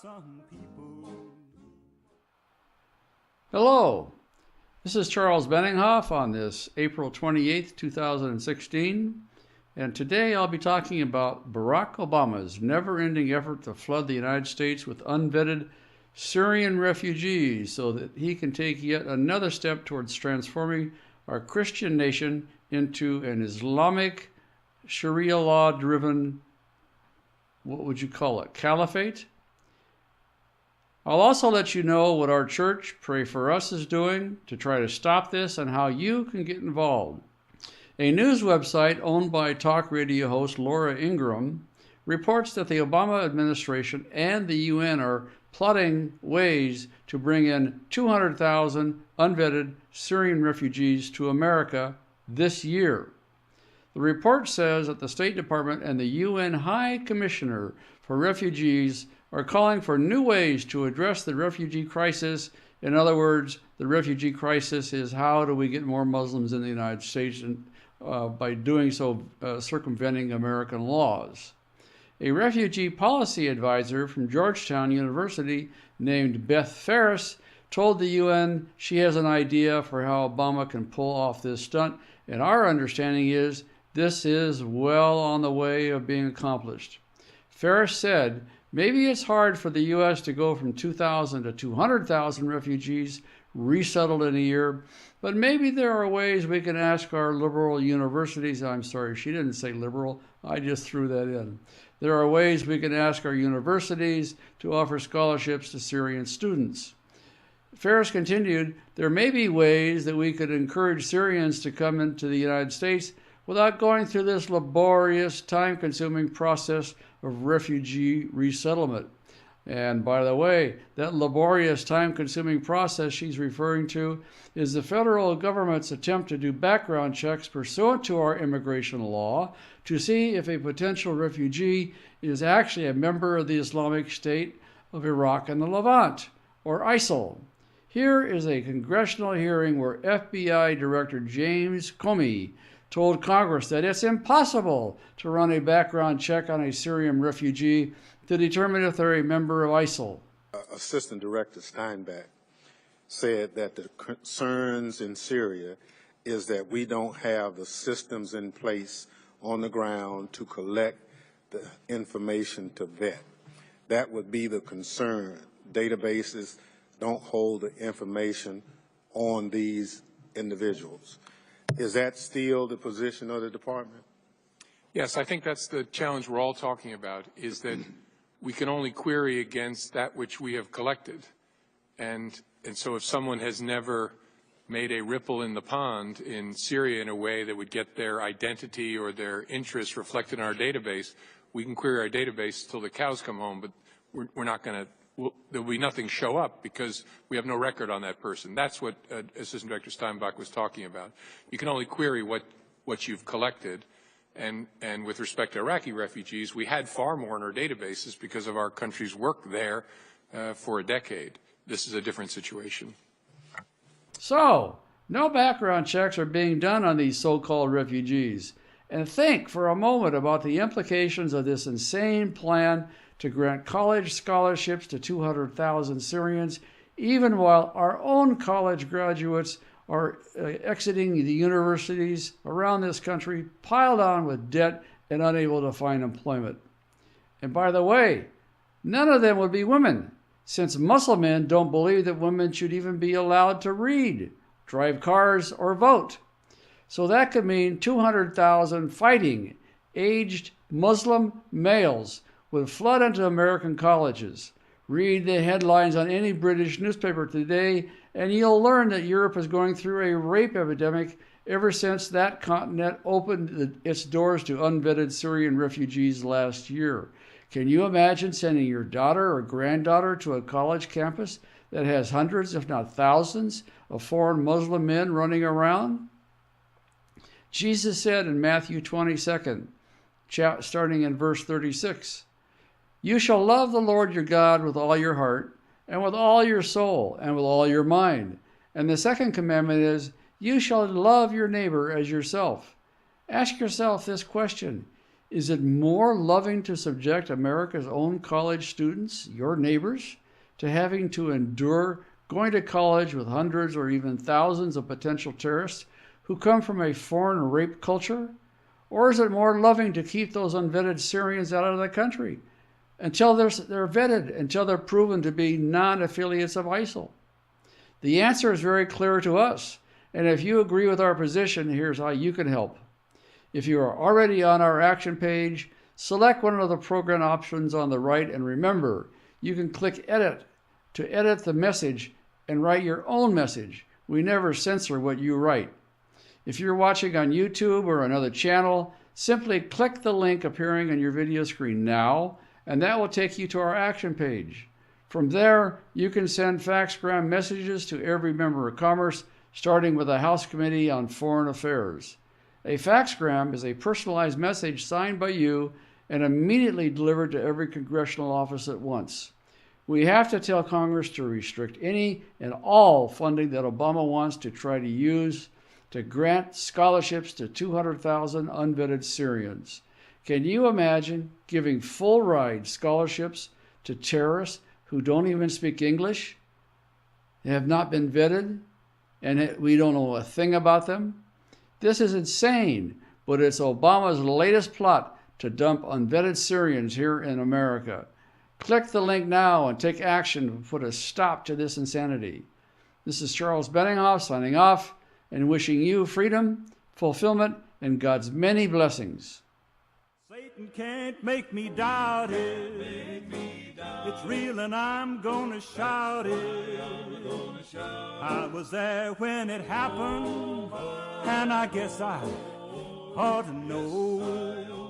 some people. Hello, this is Charles Benninghoff on this April 28th, 2016, and today I'll be talking about Barack Obama's never-ending effort to flood the United States with unvetted Syrian refugees so that he can take yet another step towards transforming our Christian nation into an Islamic, Sharia law-driven, what would you call it, caliphate? I'll also let you know what our church, Pray For Us, is doing to try to stop this and how you can get involved. A news website owned by talk radio host Laura Ingraham reports that the Obama administration and the UN are plotting ways to bring in 200,000 unvetted Syrian refugees to America this year. The report says that the State Department and the UN High Commissioner for Refugees are calling for new ways to address the refugee crisis. In other words, the refugee crisis is how do we get more Muslims in the United States, and by doing so circumventing American laws. A refugee policy advisor from Georgetown University named Beth Ferris told the UN she has an idea for how Obama can pull off this stunt, and our understanding is this is well on the way of being accomplished. Ferris said, maybe it's hard for the U.S. to go from 2,000 to 200,000 refugees resettled in a year, but maybe there are ways we can ask our liberal universities, I'm sorry, she didn't say liberal, I just threw that in. There are ways we can ask our universities to offer scholarships to Syrian students. Ferris continued, there may be ways that we could encourage Syrians to come into the United States without going through this laborious, time-consuming process of refugee resettlement. And by the way, that laborious, time-consuming process she's referring to is the federal government's attempt to do background checks pursuant to our immigration law to see if a potential refugee is actually a member of the Islamic State of Iraq and the Levant, or ISIL. Here is a congressional hearing where FBI Director James Comey told Congress that it's impossible to run a background check on a Syrian refugee to determine if they're a member of ISIL. Assistant Director Steinbach said that the concerns in Syria is that we don't have the systems in place on the ground to collect the information to vet. That would be the concern. Databases don't hold the information on these individuals. Is that still the position of the department? Yes, I think that's the challenge we're all talking about, is that we can only query against that which we have collected. And so if someone has never made a ripple in the pond in Syria in a way that would get their identity or their interests reflected in our database, we can query our database till the cows come home, but we're not going to, there'll be nothing show up because we have no record on that person. That's what Assistant Director Steinbach was talking about. You can only query what you've collected. And with respect to Iraqi refugees, we had far more in our databases because of our country's work there for a decade. This is a different situation. So, no background checks are being done on these so-called refugees. And think for a moment about the implications of this insane plan to grant college scholarships to 200,000 Syrians, even while our own college graduates are exiting the universities around this country, piled on with debt and unable to find employment. And by the way, none of them would be women, since Muslim men don't believe that women should even be allowed to read, drive cars, or vote. So that could mean 200,000 fighting, aged Muslim males would flood into American colleges. Read the headlines on any British newspaper today, and you'll learn that Europe is going through a rape epidemic ever since that continent opened its doors to unvetted Syrian refugees last year. Can you imagine sending your daughter or granddaughter to a college campus that has hundreds, if not thousands, of foreign Muslim men running around? Jesus said in Matthew 22, starting in verse 36, "You shall love the Lord your God with all your heart, and with all your soul, and with all your mind. And the second commandment is, you shall love your neighbor as yourself." Ask yourself this question: Is it more loving to subject America's own college students, your neighbors, to having to endure going to college with hundreds or even thousands of potential terrorists who come from a foreign rape culture? Or is it more loving to keep those unvetted Syrians out of the country until they're vetted, until they're proven to be non-affiliates of ISIL? The answer is very clear to us, and if you agree with our position, here's how you can help. If you are already on our action page, select one of the program options on the right, and remember, you can click Edit to edit the message and write your own message. We never censor what you write. If you're watching on YouTube or another channel, simply click the link appearing on your video screen now, and that will take you to our action page. From there, you can send faxgram messages to every member of Congress, starting with the House Committee on Foreign Affairs. A faxgram is a personalized message signed by you and immediately delivered to every congressional office at once. We have to tell Congress to restrict any and all funding that Obama wants to try to use to grant scholarships to 200,000 unvetted Syrians. Can you imagine giving full ride scholarships to terrorists who don't even speak English, have not been vetted, and we don't know a thing about them? This is insane, but it's Obama's latest plot to dump unvetted Syrians here in America. Click the link now and take action to put a stop to this insanity. This is Charles Benninghoff signing off and wishing you freedom, fulfillment, and God's many blessings. Satan can't make me doubt it. It's real and I'm gonna shout it. I was there when it happened, and I guess I ought to know.